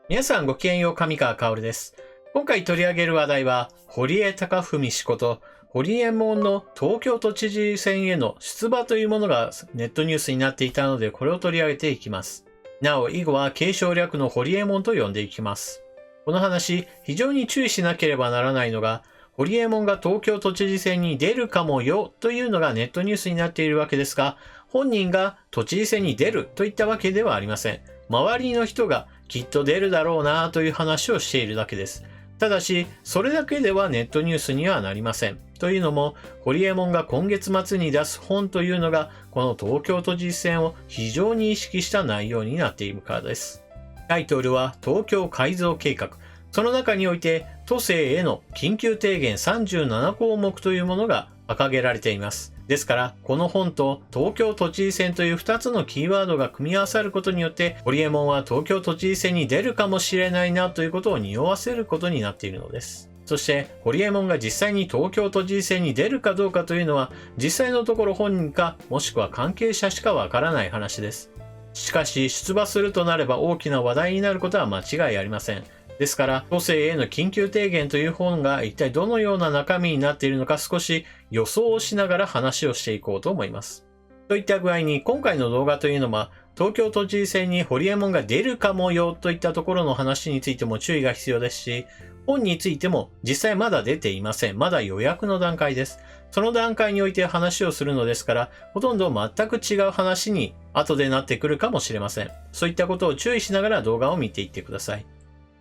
皆さんごきげんよう、上川薫です。今回取り上げる話題は、堀江貴文氏ことホリエモンの東京都知事選への出馬というものがネットニュースになっていたので、これを取り上げていきます。なお、以後は継承略のホリエモンと呼んでいきます。この話、非常に注意しなければならないのが、ホリエモンが東京都知事選に出るかもよというのがネットニュースになっているわけですが、本人が都知事選に出るといったわけではありません。周りの人がきっと出るだろうなという話をしているだけです。ただし、それだけではネットニュースにはなりません。というのも、ホリエモンが今月末に出す本というのが、この東京都知事選を非常に意識した内容になっているからです。タイトルは東京改造計画。その中において、都政への緊急提言37項目というものが掲げられています。ですから、この本と東京都知事選という2つのキーワードが組み合わさることによって、ホリエモンは東京都知事選に出るかもしれないなということを匂わせることになっているのです。そして、ホリエモンが実際に東京都知事選に出るかどうかというのは、実際のところ本人か、もしくは関係者しかわからない話です。しかし、出馬するとなれば大きな話題になることは間違いありません。ですから、都政への緊急提言という本が一体どのような中身になっているのか少し予想をしながら話をしていこうと思います。といった具合に今回の動画というのは東京都知事選にホリエモンが出るかもよといったところの話についても注意が必要ですし、本についても実際まだ出ていません。まだ予約の段階です。その段階において話をするのですから、ほとんど全く違う話に後でなってくるかもしれません。そういったことを注意しながら動画を見ていってください。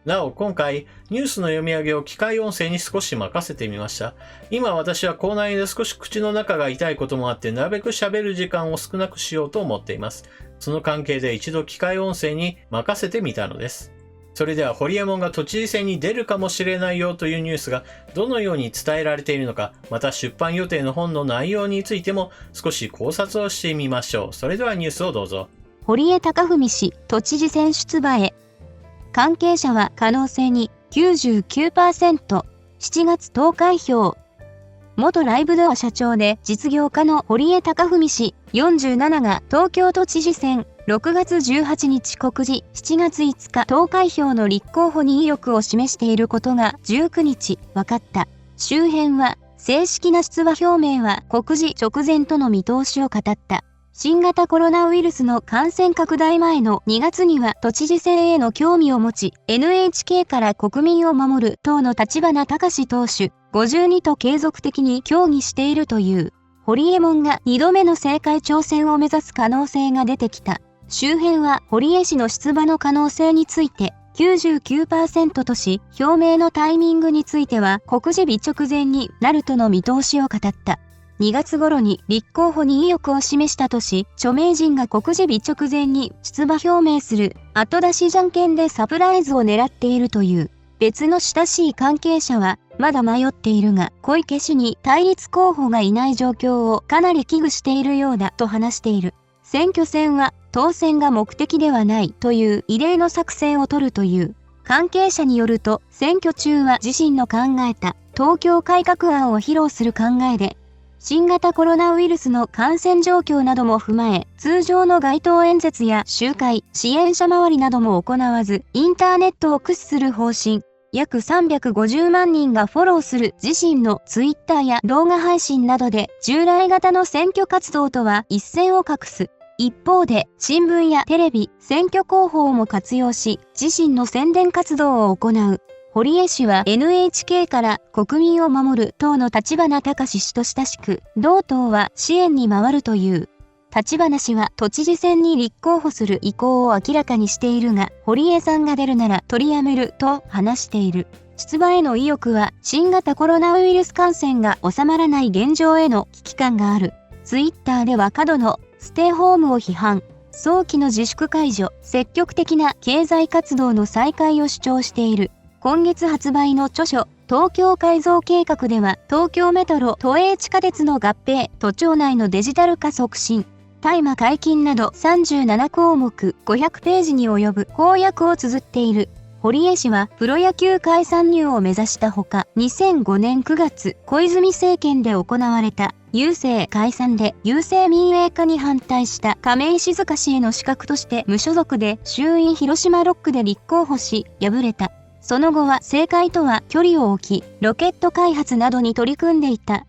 なお、今回、ニュースの読み上げを機械音声に少し任せてみました。今私は口内で少し口の中が痛いこともあって、なるべく喋る時間を少なくしようと思っています。その関係で一度機械音声に任せてみたのです。それでは、ホリエモンが都知事選に出るかもしれないよというニュースがどのように伝えられているのか、また出版予定の本の内容についても少し考察をしてみましょう。それではニュースをどうぞ。堀江貴文氏、都知事選出馬へ。関係者は可能性に 99%、7月投開票。元ライブドア社長で実業家の堀江貴文氏47が東京都知事選6月18日告示7月5日投開票の立候補に意欲を示していることが19日分かった。周辺は正式な出馬表明は告示直前との見通しを語った。新型コロナウイルスの感染拡大前の2月には都知事選への興味を持ち、NHK から国民を守る党の立花孝党首52と継続的に協議しているという。ホリエモンが2度目の政界挑戦を目指す可能性が出てきた。周辺は堀江氏の出馬の可能性について 99% とし、表明のタイミングについては告示日直前になるとの見通しを語った。2月頃に立候補に意欲を示したとし、著名人が告示日直前に出馬表明する後出しじゃんけんでサプライズを狙っているという。別の親しい関係者は、まだ迷っているが、小池氏に対立候補がいない状況をかなり危惧しているようだと話している。選挙戦は当選が目的ではないという異例の作戦を取るという。関係者によると、選挙中は自身の考えた東京改革案を披露する考えで、新型コロナウイルスの感染状況なども踏まえ、通常の街頭演説や集会、支援者回りなども行わず、インターネットを駆使する方針。約350万人がフォローする自身のツイッターや動画配信などで、従来型の選挙活動とは一線を画す。一方で、新聞やテレビ、選挙広報も活用し、自身の宣伝活動を行う。堀江氏は NHK から国民を守る党の立花孝氏と親しく、同党は支援に回るという。立花氏は都知事選に立候補する意向を明らかにしているが、堀江さんが出るなら取りやめると話している。出馬への意欲は新型コロナウイルス感染が収まらない現状への危機感がある。ツイッターでは過度のステイホームを批判。早期の自粛解除、積極的な経済活動の再開を主張している。今月発売の著書、東京改造計画では、東京メトロ都営地下鉄の合併、都庁内のデジタル化促進、大麻解禁など37項目500ページに及ぶ公約を綴っている。堀江氏はプロ野球界参入を目指したほか、2005年9月、小泉政権で行われた郵政解散で郵政民営化に反対した亀井静香氏への資格として無所属で衆院広島6区で立候補し敗れた。その後は政界とは距離を置き、ロケット開発などに取り組んでいた。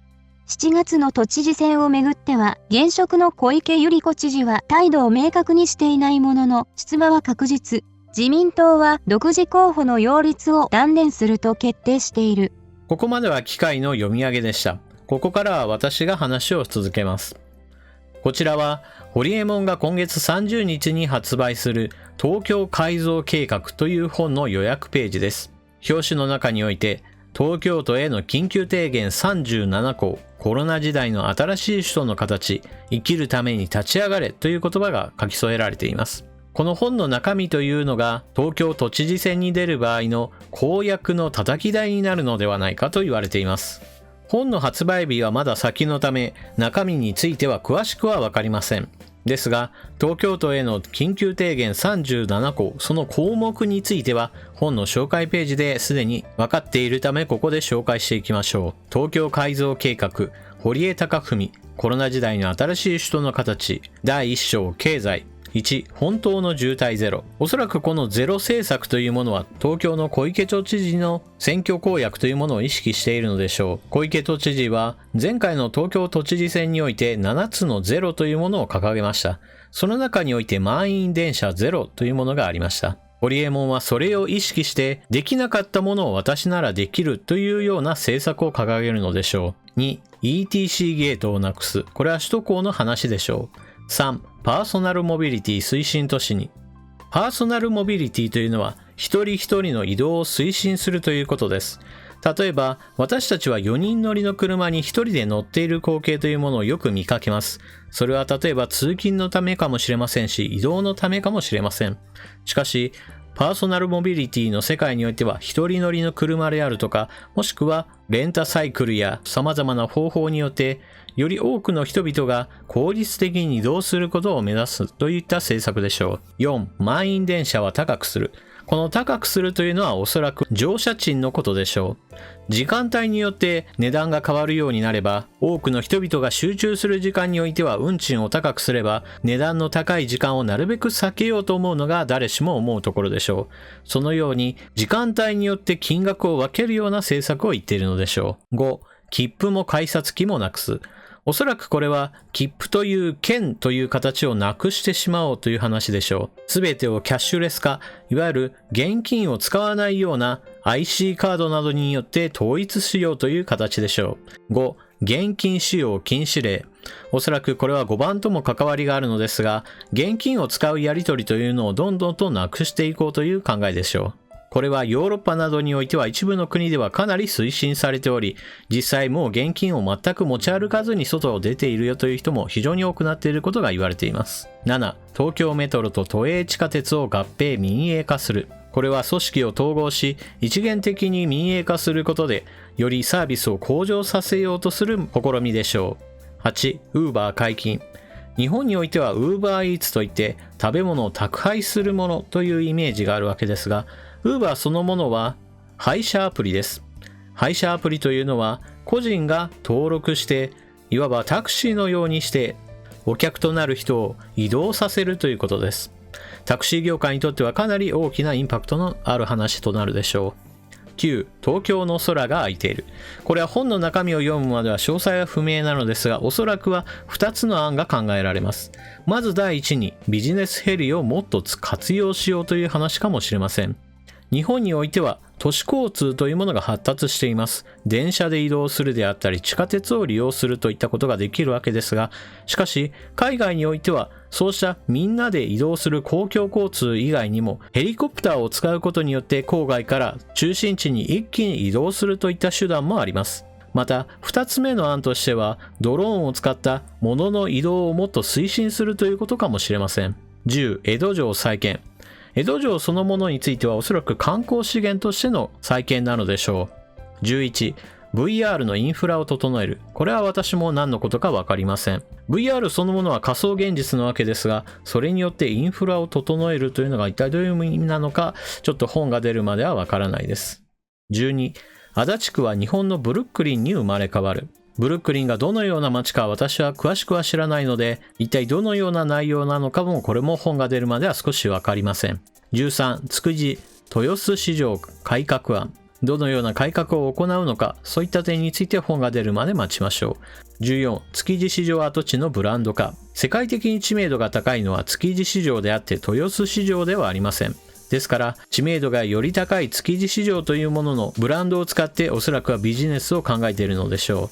7月の都知事選をめぐっては、現職の小池百合子知事は態度を明確にしていないものの、出馬は確実。自民党は独自候補の擁立を断念すると決定している。ここまでは機械の読み上げでした。ここからは私が話を続けます。こちらは、ホリエモンが今月30日に発売する東京改造計画という本の予約ページです。表紙の中において、東京都への緊急提言37項、コロナ時代の新しい首都の形、生きるために立ち上がれという言葉が書き添えられています。この本の中身というのが東京都知事選に出る場合の公約の叩き台になるのではないかと言われています。本の発売日はまだ先のため、中身については詳しくはわかりません。ですが、東京都への緊急提言37項、その項目については、本の紹介ページですでに分かっているため、ここで紹介していきましょう。東京改造計画、堀江貴文、コロナ時代の新しい首都の形、第1章、経済。1、本当の渋滞ゼロ。おそらくこのゼロ政策というものは東京の小池都知事の選挙公約というものを意識しているのでしょう。小池都知事は前回の東京都知事選において7つのゼロというものを掲げました。その中において満員電車ゼロというものがありました。ホリエモンはそれを意識してできなかったものを私ならできるというような政策を掲げるのでしょう。2、ETC ゲートをなくす。これは首都高の話でしょう。3、パーソナルモビリティ推進都市に。パーソナルモビリティというのは一人一人の移動を推進するということです。例えば私たちは4人乗りの車に1人で乗っている光景というものをよく見かけます。それは例えば通勤のためかもしれませんし、移動のためかもしれません。しかしパーソナルモビリティの世界においては一人乗りの車であるとか、もしくはレンタサイクルや様々な方法によってより多くの人々が効率的に移動することを目指すといった政策でしょう。4、満員電車は高くする。この高くするというのはおそらく乗車賃のことでしょう。時間帯によって値段が変わるようになれば、多くの人々が集中する時間においては運賃を高くすれば、値段の高い時間をなるべく避けようと思うのが誰しも思うところでしょう。そのように時間帯によって金額を分けるような政策を言っているのでしょう。5、切符も改札機もなくす。おそらくこれは切符という券という形をなくしてしまおうという話でしょう。すべてをキャッシュレス化、いわゆる現金を使わないような IC カードなどによって統一しようという形でしょう。5、現金使用禁止令。おそらくこれは5番とも関わりがあるのですが、現金を使うやり取りというのをどんどんとなくしていこうという考えでしょう。これはヨーロッパなどにおいては一部の国ではかなり推進されており、実際もう現金を全く持ち歩かずに外を出ているよという人も非常に多くなっていることが言われています。7、東京メトロと都営地下鉄を合併民営化する。これは組織を統合し、一元的に民営化することで、よりサービスを向上させようとする試みでしょう。8、ウーバー解禁。日本においてはウーバーイーツといって食べ物を宅配するものというイメージがあるわけですが、ウーバーそのものは配車アプリです。配車アプリというのは個人が登録して、いわばタクシーのようにしてお客となる人を移動させるということです。タクシー業界にとってはかなり大きなインパクトのある話となるでしょう。9、東京の空が空いている。これは本の中身を読むまでは詳細は不明なのですが、おそらくは2つの案が考えられます。まず第一に、ビジネスヘリをもっと活用しようという話かもしれません。日本においては都市交通というものが発達しています。電車で移動するであったり地下鉄を利用するといったことができるわけですが、しかし海外においてはそうしたみんなで移動する公共交通以外にもヘリコプターを使うことによって郊外から中心地に一気に移動するといった手段もあります。また2つ目の案としてはドローンを使った物の移動をもっと推進するということかもしれません。10、江戸城再建。江戸城そのものについてはおそらく観光資源としての再建なのでしょう。11、VR のインフラを整える。これは私も何のことかわかりません。VR そのものは仮想現実なわけですが、それによってインフラを整えるというのが一体どういう意味なのか、ちょっと本が出るまではわからないです。12、足立区は日本のブルックリンに生まれ変わる。ブルックリンがどのような街か私は詳しくは知らないので、一体どのような内容なのかもこれも本が出るまでは少しわかりません。13、築地豊洲市場改革案。どのような改革を行うのか、そういった点について本が出るまで待ちましょう。14、築地市場跡地のブランド化。世界的に知名度が高いのは築地市場であって豊洲市場ではありません。ですから、知名度がより高い築地市場というもののブランドを使っておそらくはビジネスを考えているのでしょ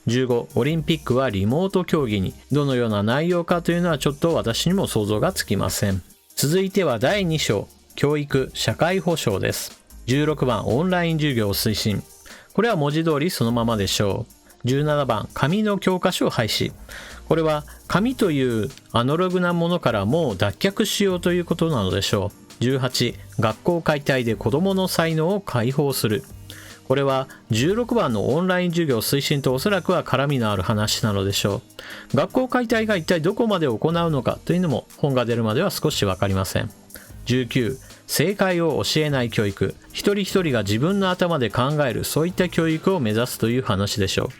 う。15、オリンピックはリモート競技に。どのような内容かというのはちょっと私にも想像がつきません。続いては第2章、教育・社会保障です。16番、オンライン授業推進。これは文字通りそのままでしょう。17番、紙の教科書廃止。これは紙というアナログなものからもう脱却しようということなのでしょう。18、学校解体で子どもの才能を解放する。これは16番のオンライン授業推進とおそらくは絡みのある話なのでしょう。学校解体が一体どこまで行うのかというのも本が出るまでは少しわかりません。19、正解を教えない教育。一人一人が自分の頭で考える、そういった教育を目指すという話でしょ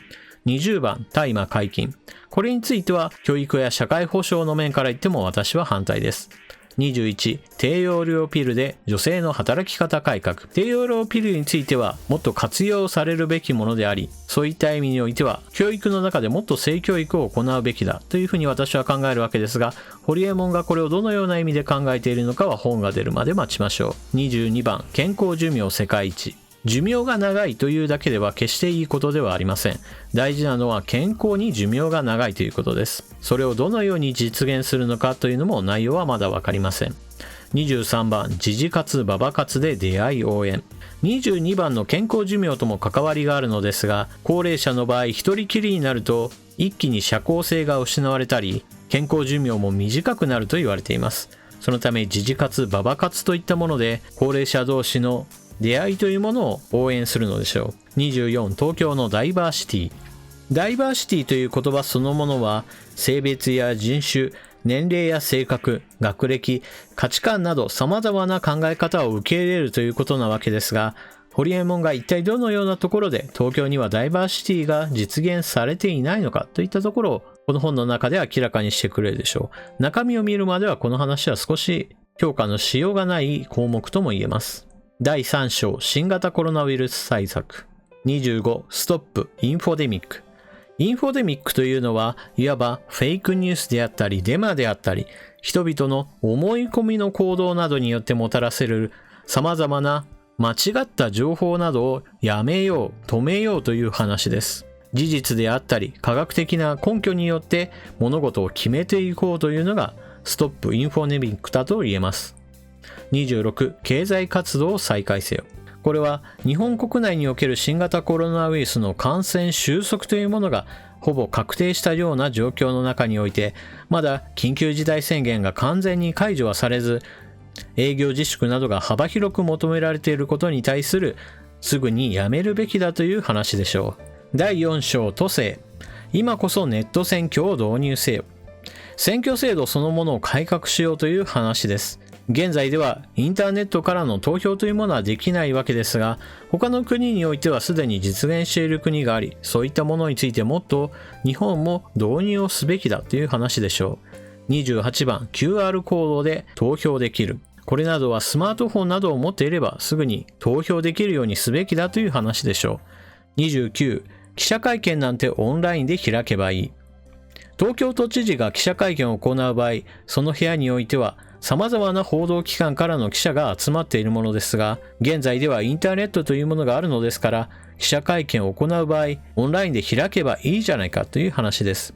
う。20番、大麻解禁。これについては教育や社会保障の面から言っても私は反対です。21、低用量ピルで女性の働き方改革。低用量ピルについてはもっと活用されるべきものであり、そういった意味においては教育の中でもっと性教育を行うべきだというふうに私は考えるわけですが、ホリエモンがこれをどのような意味で考えているのかは本が出るまで待ちましょう。22番、健康寿命世界一。寿命が長いというだけでは決していいことではありません。大事なのは健康に寿命が長いということです。それをどのように実現するのかというのも内容はまだわかりません。23番、時事活馬場活で出会い応援。22番の健康寿命とも関わりがあるのですが、高齢者の場合一人きりになると一気に社交性が失われたり、健康寿命も短くなると言われています。そのため時事活馬場活といったもので高齢者同士の出会いというものを応援するのでしょう。24、東京のダイバーシティ。ダイバーシティという言葉そのものは性別や人種、年齢や性格、学歴、価値観など様々な考え方を受け入れるということなわけですが、ホリエモンが一体どのようなところで東京にはダイバーシティが実現されていないのかといったところをこの本の中で明らかにしてくれるでしょう。中身を見るまではこの話は少し評価のしようがない項目とも言えます。第3章、新型コロナウイルス対策。25、ストップ、インフォデミック。インフォデミックというのは、いわばフェイクニュースであったり、デマであったり、人々の思い込みの行動などによってもたらせる様々な間違った情報などをやめよう、止めようという話です。事実であったり、科学的な根拠によって物事を決めていこうというのが、ストップ、インフォデミックだと言えます。26、経済活動を再開せよ。これは日本国内における新型コロナウイルスの感染収束というものがほぼ確定したような状況の中において、まだ緊急事態宣言が完全に解除はされず、営業自粛などが幅広く求められていることに対するすぐにやめるべきだという話でしょう。第4章、都政。今こそネット選挙を導入せよ。選挙制度そのものを改革しようという話です。現在ではインターネットからの投票というものはできないわけですが、他の国においてはすでに実現している国があり、そういったものについてもっと日本も導入をすべきだという話でしょう。28番、QR コードで投票できる。これなどはスマートフォンなどを持っていればすぐに投票できるようにすべきだという話でしょう。29、記者会見なんてオンラインで開けばいい。東京都知事が記者会見を行う場合、その部屋においては様々な報道機関からの記者が集まっているものですが、現在ではインターネットというものがあるのですから、記者会見を行う場合、オンラインで開けばいいじゃないかという話です。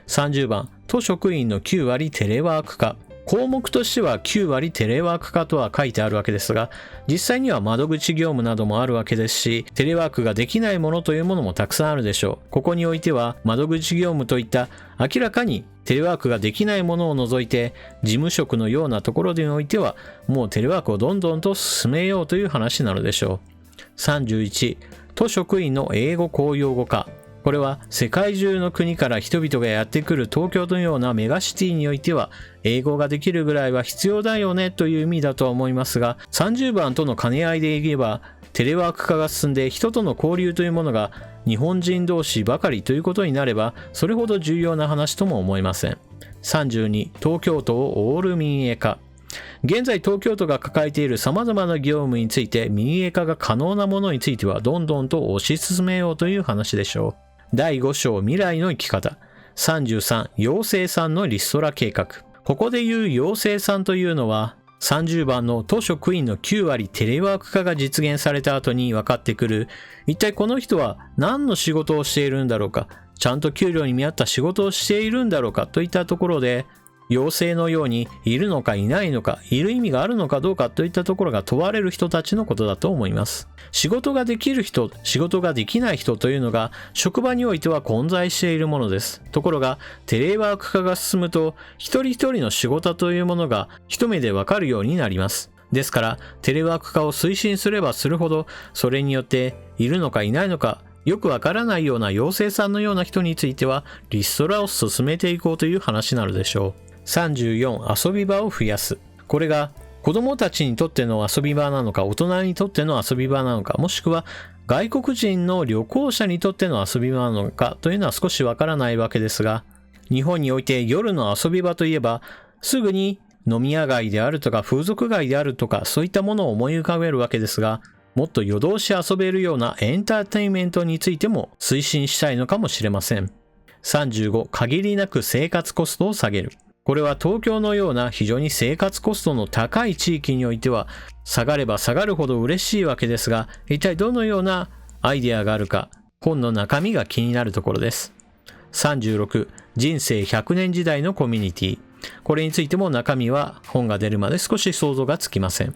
30番、都職員の9割テレワーク化。項目としては9割テレワーク化とは書いてあるわけですが、実際には窓口業務などもあるわけですし、テレワークができないものというものもたくさんあるでしょう。ここにおいては窓口業務といった明らかにテレワークができないものを除いて、事務職のようなところにおいてはもうテレワークをどんどんと進めようという話なのでしょう。31、都職員の英語公用語化。これは世界中の国から人々がやってくる東京のようなメガシティにおいては英語ができるぐらいは必要だよねという意味だとは思いますが、30番との兼ね合いで言えばテレワーク化が進んで人との交流というものが日本人同士ばかりということになれば、それほど重要な話とも思えません。32、東京都をオール民営化。現在東京都が抱えている様々な業務について民営化が可能なものについてはどんどんと推し進めようという話でしょう。第5章未来の生き方。33、陽性さんのリストラ計画。ここで言う陽性さんというのは、30番の都職員の9割テレワーク化が実現された後に分かってくる、一体この人は何の仕事をしているんだろうか、ちゃんと給料に見合った仕事をしているんだろうかといったところで、陽性のようにいるのかいないのか、いる意味があるのかどうかといったところが問われる人たちのことだと思います。仕事ができる人、仕事ができない人というのが職場においては混在しているものです。ところがテレワーク化が進むと一人一人の仕事というものが一目でわかるようになります。ですからテレワーク化を推進すればするほど、それによっているのかいないのかよくわからないような陽性さんのような人についてはリストラを進めていこうという話なのでしょう。34、遊び場を増やす。これが子供たちにとっての遊び場なのか、大人にとっての遊び場なのか、もしくは外国人の旅行者にとっての遊び場なのかというのは少しわからないわけですが、日本において夜の遊び場といえば、すぐに飲み屋街であるとか風俗街であるとか、そういったものを思い浮かべるわけですが、もっと夜通し遊べるようなエンターテインメントについても推進したいのかもしれません。35、限りなく生活コストを下げる。これは東京のような非常に生活コストの高い地域においては下がれば下がるほど嬉しいわけですが、一体どのようなアイデアがあるか、本の中身が気になるところです。36、人生100年時代のコミュニティ。これについても中身は本が出るまで少し想像がつきません。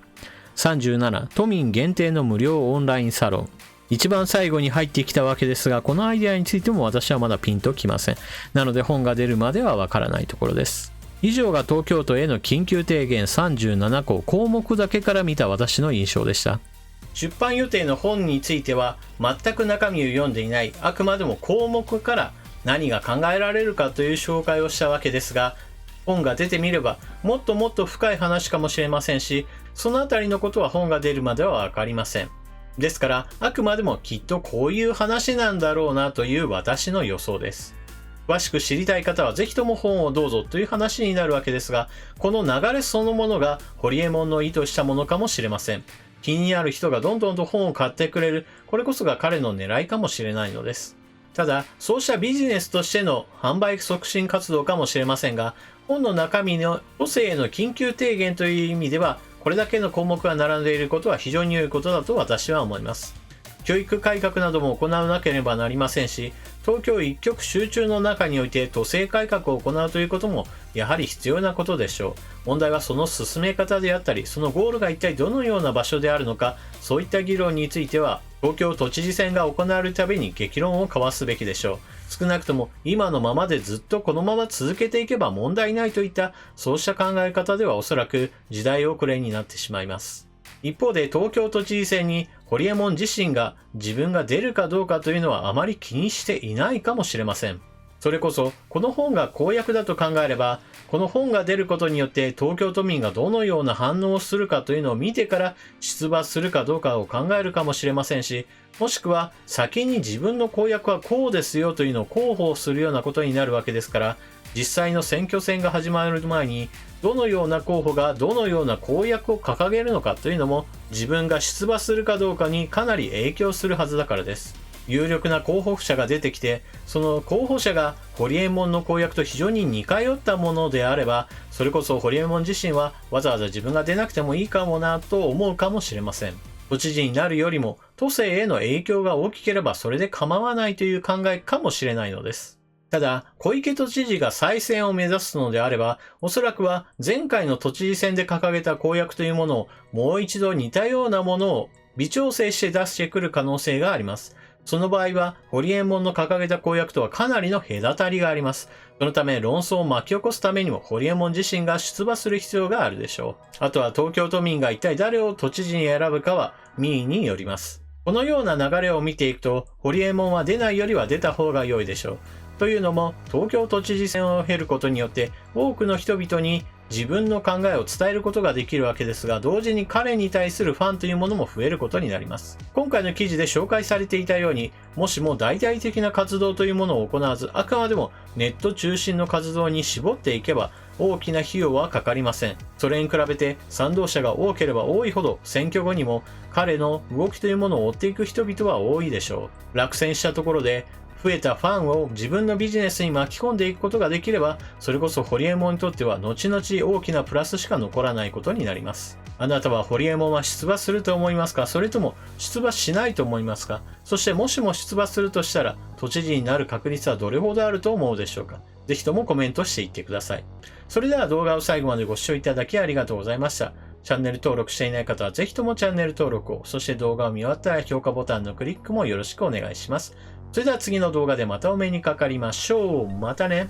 37、都民限定の無料オンラインサロン。一番最後に入ってきたわけですが、このアイデアについても私はまだピンときません。なので本が出るまではわからないところです。以上が東京都への緊急提言37項項目だけから見た私の印象でした。出版予定の本については全く中身を読んでいない、あくまでも項目から何が考えられるかという紹介をしたわけですが、本が出てみればもっともっと深い話かもしれませんし、そのあたりのことは本が出るまではわかりません。ですからあくまでもきっとこういう話なんだろうなという私の予想です。詳しく知りたい方はぜひとも本をどうぞという話になるわけですが、この流れそのものがホリエモンの意図したものかもしれません。気になる人がどんどんと本を買ってくれる、これこそが彼の狙いかもしれないのです。ただ、そうしたビジネスとしての販売促進活動かもしれませんが、本の中身の都政への緊急提言という意味では、これだけの項目が並んでいることは非常に良いことだと私は思います。教育改革なども行わなければなりませんし、東京一極集中の中において都政改革を行うということもやはり必要なことでしょう。問題はその進め方であったり、そのゴールが一体どのような場所であるのか、そういった議論については東京都知事選が行われるたびに激論を交わすべきでしょう。少なくとも今のままでずっとこのまま続けていけば問題ないといったそうした考え方ではおそらく時代遅れになってしまいます。一方で東京都知事選にホリエモン自身が自分が出るかどうかというのはあまり気にしていないかもしれません。それこそこの本が公約だと考えれば、この本が出ることによって東京都民がどのような反応をするかというのを見てから出馬するかどうかを考えるかもしれませんし、もしくは先に自分の公約はこうですよというのを広報するようなことになるわけですから、実際の選挙戦が始まる前にどのような候補がどのような公約を掲げるのかというのも自分が出馬するかどうかにかなり影響するはずだからです。有力な候補者が出てきて、その候補者がホリエモンの公約と非常に似通ったものであれば、それこそホリエモン自身はわざわざ自分が出なくてもいいかもなと思うかもしれません。都知事になるよりも都政への影響が大きければそれで構わないという考えかもしれないのです。ただ、小池都知事が再選を目指すのであれば、おそらくは前回の都知事選で掲げた公約というものをもう一度似たようなものを微調整して出してくる可能性があります。その場合は、ホリエモンの掲げた公約とはかなりの隔たりがあります。そのため論争を巻き起こすためにもホリエモン自身が出馬する必要があるでしょう。あとは東京都民が一体誰を都知事に選ぶかは民意によります。このような流れを見ていくと、ホリエモンは出ないよりは出た方が良いでしょう。というのも、東京都知事選を経ることによって、多くの人々に自分の考えを伝えることができるわけですが、同時に彼に対するファンというものも増えることになります。今回の記事で紹介されていたように、もしも大々的な活動というものを行わず、あくまでもネット中心の活動に絞っていけば、大きな費用はかかりません。それに比べて賛同者が多ければ多いほど、選挙後にも彼の動きというものを追っていく人々は多いでしょう。落選したところで、増えたファンを自分のビジネスに巻き込んでいくことができれば、それこそホリエモンにとっては後々大きなプラスしか残らないことになります。あなたはホリエモンは出馬すると思いますか？それとも出馬しないと思いますか？そしてもしも出馬するとしたら、都知事になる確率はどれほどあると思うでしょうか？ぜひともコメントしていってください。それでは動画を最後までご視聴いただきありがとうございました。チャンネル登録していない方はぜひともチャンネル登録を、そして動画を見終わったら評価ボタンのクリックもよろしくお願いします。それでは次の動画でまたお目にかかりましょう。またね。